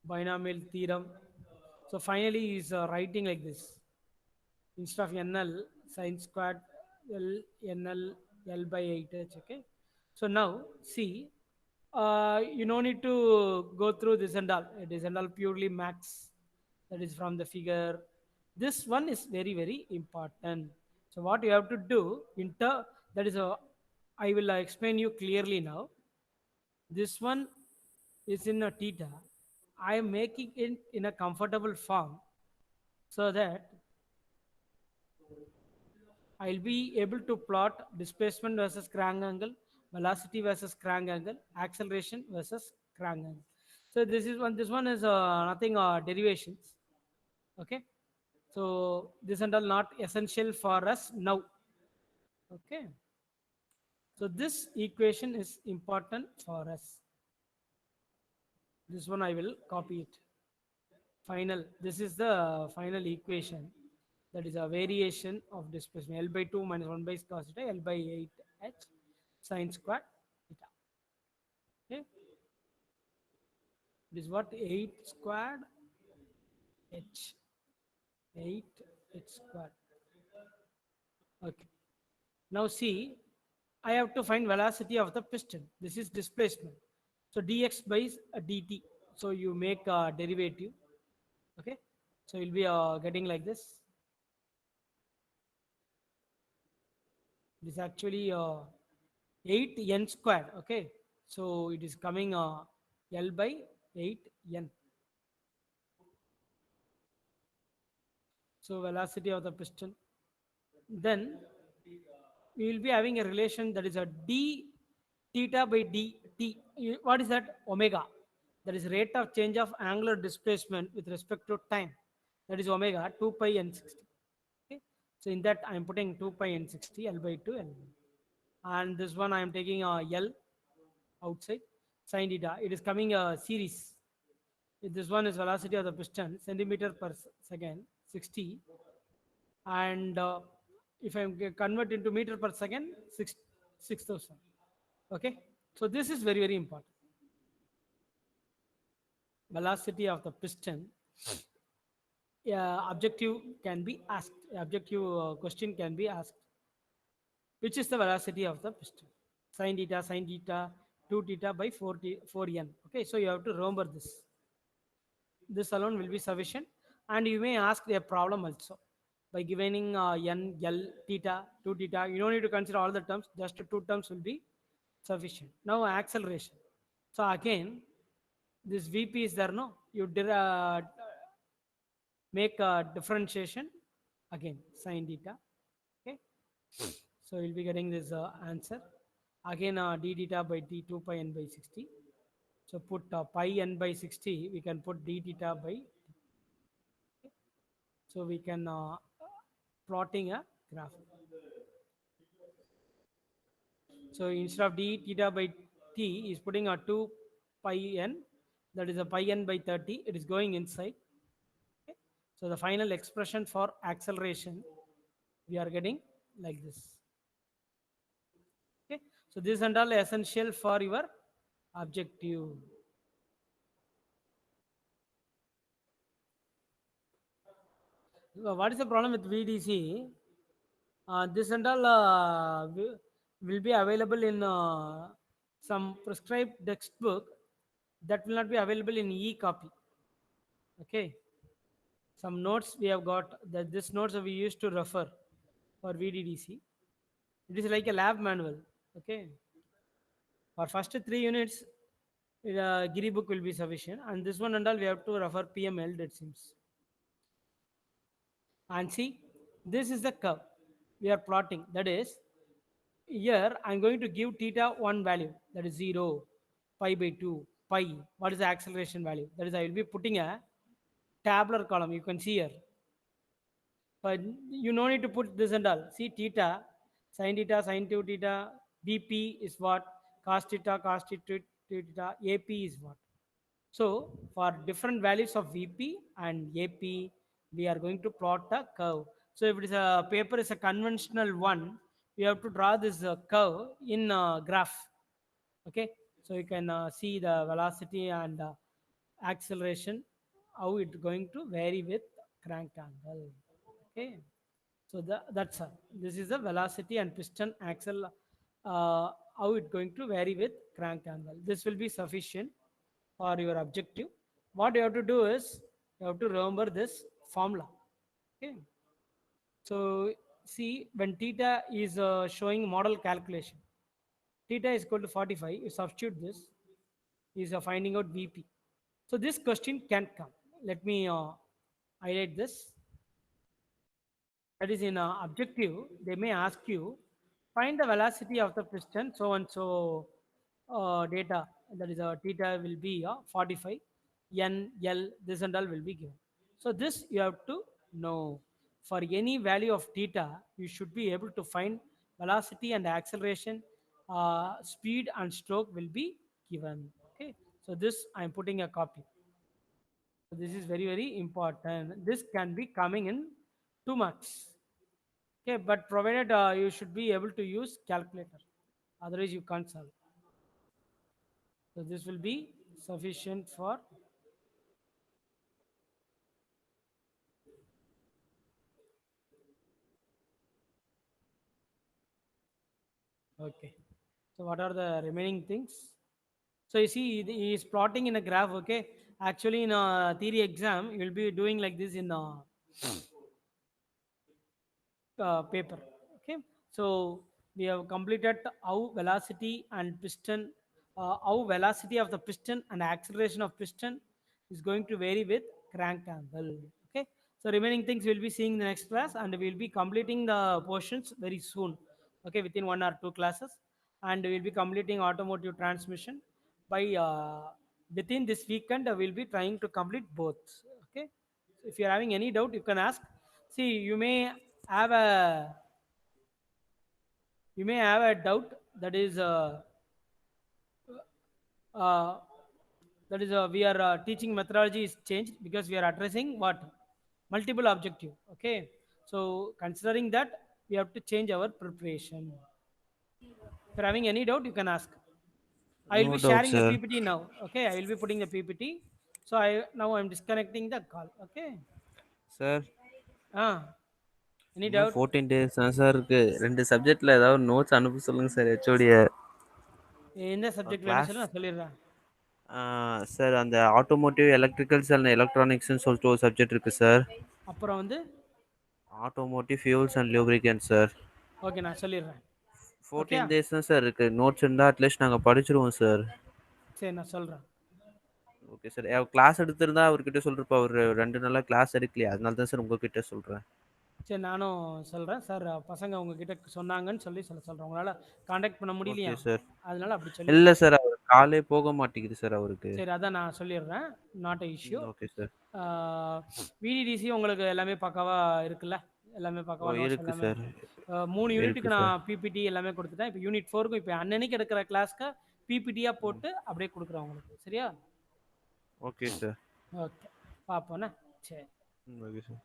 binomial theorem. So finally, he is writing like this. Instead of NL, sine squared L, NL, L by 8H. Okay. So now, see, you no need to go through this and all. It is and all purely max. That is from the figure. This one is very, very important. So what you have to do, that is a, I will explain you clearly now. This one is in a theta, I am making it in a comfortable form so that I'll be able to plot displacement versus crank angle, velocity versus crank angle, acceleration versus crank angle. So this one is nothing derivations. Okay. So this and all not essential for us now. Okay. So this equation is important for us. This one I will copy it. Final. This is the final equation. That is a variation of displacement. L by 2 minus 1 by cos theta, L by 8 h sine square theta. Okay. This is what 8 squared h. 8 h squared. Okay. Now see, I have to find velocity of the piston. This is displacement. So dx by dt. So you make a derivative. Okay. So you'll be getting like this. This is actually 8 n squared. Okay. So it is coming L by 8 n. So velocity of the piston. Then we will be having a relation that is a d theta by dt. What is that? Omega. That is rate of change of angular displacement with respect to time. That is omega 2 pi n60. Okay. So in that I am putting 2 pi n60 L by 2 L. And this one I am taking L outside sin theta. It is coming a series. This one is velocity of the piston centimeter per second 60, and if I convert into meter per second 6,000. Okay, so this is very important. Velocity of the piston. Objective can be asked. Objective question can be asked. Which is the velocity of the piston? Sin theta 2 theta by 4n. Okay, so you have to remember this. This alone will be sufficient, and you may ask a problem also by giving n, l, theta, 2 theta. You don't need to consider all the terms, just 2 terms will be sufficient. Now acceleration. So again, this Vp is there, no? You did make a differentiation again, sin theta. Okay, so you'll be getting this answer. Again, d theta by d 2 pi n by 60. So put pi n by 60, we can put d theta by. So we can plotting a graph. So instead of d theta by t is putting a 2 pi n, that is a pi n by 30, it is going inside. Okay. So the final expression for acceleration, we are getting like this. Okay. So this and all essential for your objective. What is the problem with VDC? This and all will be available in some prescribed textbook that will not be available in e-copy. Okay. Some notes we have got, that this notes we used to refer for VDDC. It is like a lab manual. Okay. For first 3 units, Giri book will be sufficient, and this one and all we have to refer PML, it seems. And see, this is the curve we are plotting. That is, here I'm going to give theta one value, that is 0, pi by 2, pi. What is the acceleration value? That is, I will be putting a tabular column. You can see here. But you no need to put this and all. See theta, sin 2 theta, BP is what? Cos theta, theta, AP is what? So for different values of VP and AP, we are going to plot a curve. So if it is a paper is a conventional one, we have to draw this curve in graph. Okay, so you can see the velocity and acceleration, how it's going to vary with crank angle. Okay, so that's this is the velocity and piston axle, how it's going to vary with crank angle. This will be sufficient for your objective. What you have to do is you have to remember this formula. Okay, so see, when theta is showing model calculation, theta is equal to 45. You substitute this. is finding out VP. So this question can come. Let me highlight this. That is in objective, they may ask you, find the velocity of the piston, so and so data, that is theta will be 45, N, L, this and all will be given. So this you have to know. For any value of theta, you should be able to find velocity and acceleration, speed and stroke will be given. Okay, so this I am putting a copy. So this is very, very important. This can be coming in 2 marks. Okay, but provided you should be able to use calculator. Otherwise, you can't solve. So this will be sufficient for. Okay. So what are the remaining things? So you see, he is plotting in a graph. Okay. Actually, in a theory exam, you will be doing like this in a paper. Okay, so we have completed how velocity and piston, how velocity of the piston and acceleration of piston is going to vary with crank angle. Okay, so remaining things we'll be seeing in the next class, and we'll be completing the portions very soon. Okay, within 1 or 2 classes, and we'll be completing automotive transmission by within this weekend. We'll be trying to complete both. Okay, so if you're having any doubt, you can ask. See, have a you may have a doubt, that is uh, we are teaching methodology is changed because we are addressing what multiple objective. Okay, so considering that, we have to change our preparation. If you're having any doubt, you can ask. I will No be doubt, sharing the sir. PPT now. Okay, I will be putting the PPT. So I now I'm disconnecting the call. Okay. Sir Any இன்னும் doubt? 14 days தான் sir இருக்கு. 2 சப்ஜெக்ட்ல ஏதாவது notes அனுப்ப சொல்லுங்க sir ஹெச்ஓடியை. எந்த subject வேணும் class சொல்லு, நான் சொல்லிடுறேன். சார் அந்த ஆட்டோமோட்டிவ் எலக்ட்ரிக்கல்ஸ் அண்ட் எலக்ட்ரானிக்ஸ்னு சொல்லிட்டு ஒரு சப்ஜெக்ட் இருக்கு சார். அப்புறம் வந்து automotive fuels and lubricant sir. Okay, நான் சொல்லிடுறேன். ஓகே, 14 டேஸ் தான் சார் இருக்கு. நோட்ஸ் இருந்தால் அட்லீஸ்ட் நாங்கள் படிச்சிருவோம் சார். சரி நான் சொல்கிறேன். Okay sir. கிளாஸ் எடுத்திருந்தா அவர்கிட்ட சொல்றப்ப அவர் 2 நாளா கிளாஸ் எடுக்கலையா, அதனால தான் சார் உங்ககிட்ட சொல்றேன். சரி நானும் சொல்கிறேன் சார். பசங்க உங்ககிட்ட சொன்னாங்கன்னு சொல்கிறேன். உங்களால் காண்டாக்ட் பண்ண ஓகே முடியலையா, சார். அதனால அப்படி இல்ல சொல்லிடுறேன். சார், அவர் காலே போக மாட்டேங்குது சார் அவருக்கு. சரி, அதான் நான் சொல்லிடுறேன். Not a issue. Okay sir. விடிடிசி உங்களுக்கு எல்லாமே பக்காவாக இருக்குல்ல? எல்லாமே ஓ பக்காவாக நோட்ஸ் இருக்கு எல்லாமே. சார். 3 இருக்கு யூனிட்டுக்கு சார். நான் பிபிடி எல்லாமே கொடுத்துட்டேன். இப்போ யூனிட் 4க்கும் இப்போ அன்னன்னைக்கு எடுக்கிற கிளாஸ்க்கு பிபிடியாக போட்டு அப்படியே கொடுக்குறேன் உங்களுக்கு. சரியா? Okay sir. ஓகே, பார்ப்போண்ணே. சரி. Okay sir.